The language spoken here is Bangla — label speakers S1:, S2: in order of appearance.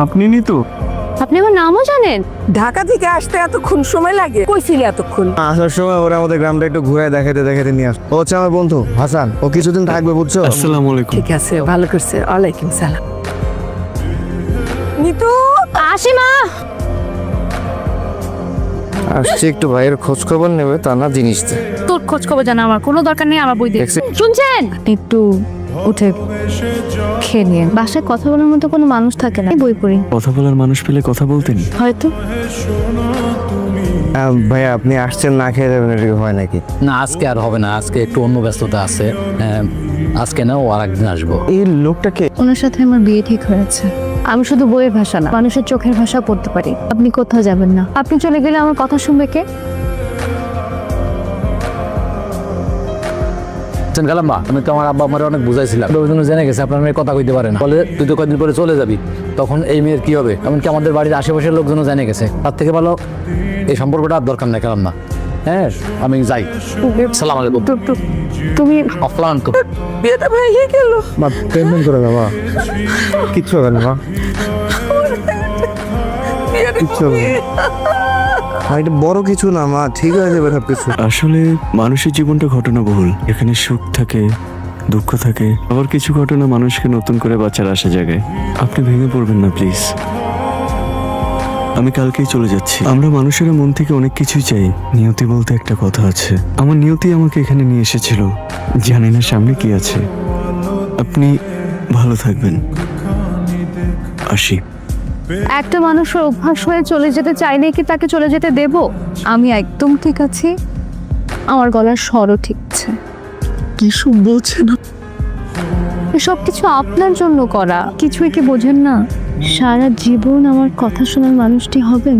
S1: আপনি নিতু?
S2: আপনি আমার নামও জানেন?
S3: ঢাকা থেকে আসতে এতক্ষণ সময় লাগে? কইছিলি এতক্ষণ?
S4: আসার সময় ওরা আমাদের গ্রামটা একটু ঘুরে দেখাতে দেখাতে নিয়ে আসে। ও হচ্ছে আমার বন্ধু হাসান, ও কিছুদিন থাকবে বুঝছো।
S1: আসসালামু আলাইকুম।
S3: ঠিক আছে, ভালো করছে। ওয়ালাইকুম সালাম। নিতু
S2: আসি মা।
S4: আসছে একটু ভাইয়ের খোঁজ খবর নেবে, তা না জিনিস
S2: তোর খোঁজ খবর জানা আমার কোনো দরকার নেই, আমার বই দিয়ে শুনছেন। একটু উঠে খেয়ে নিয়ে বাসায় কথা বলার মতো কোনো মানুষ থাকে না, বই পড়ি।
S1: কথা বলার মানুষ পেলে কথা বলতেন?
S2: হয়তো।
S4: ভাইয়া আপনি আসছেন না খেয়ে যাবেন, এটা কি হয় নাকি?
S5: না আজকে আর হবে না, আজকে একটু অন্য ব্যস্ততা আছে। আজকে না, ও আর একদিন আসবো।
S4: এই লোকটাকে
S2: ওনার সাথে আমার বিয়ে ঠিক হয়েছে। আমি শুধু বইয়ের ভাষা না, মানুষের চোখের ভাষা পড়তে পারি। আপনি কোথাও যাবেন না, আপনি চলে গেলে আমার কথা শুনবে কে?
S5: গেলাম বা আমি তো আমার আব্বা আমার অনেক বুঝাইছিলাম, ওই জন্য জেনে গেছে আপনার মেয়ে কথা কইতে পারে না, বলে তুই তো কয়েকদিন পরে চলে যাবি, তখন এই মেয়ের কি হবে। এমনকি আমাদের বাড়ির আশেপাশের লোকজনও জেনে গেছে। তার থেকে ভালো এই সম্পর্কটা আর দরকার নেই, গেলাম না। হ্যাঁ আমি যাই। সালাম আলাইকুম।
S2: তুমি
S5: অফলান তো
S3: বিয়েটা ভেঙে গেল।
S4: মা পেমেন্ট করে দাও মা, কিচ্ছু হবে না মা, কিচ্ছু হবে না। এটা বড় কিছু না মা, ঠিক হয়ে যাবে সব কিছু।
S1: আসলে মানুষের জীবনটা ঘটনাবহুল, এখানে সুখ থাকে, দুঃখ থাকে, আবার কিছু ঘটনা মানুষকে নতুন করে বাঁচার আশা জাগায়। আপনি ভেঙে পড়বেন না প্লিজ। আমি কালকেই চলে যাচ্ছি। আমরা মানুষেরা মন থেকে অনেক কিছুই চাই, নিয়তি বলতে একটা কথা আছে। আমার নিয়তি আমাকে এখানে নিয়ে এসেছিল, জানি না সামনে কি আছে। আপনি ভালো থাকবেন, আসি।
S2: একটা মানুষের অভ্যাস হয়ে চলে যেতে চাইলে কি তাকে চলে যেতে দেব? আমি একদম ঠিক আছি, আমার গলার স্বরও ঠিক আছে।
S1: কি সব বলছেন?
S2: সব কিছু আপনার জন্য করা, কিছুই কি বোঝেন না? সারা জীবন আমার কথা শোনার মানুষটি হবেন।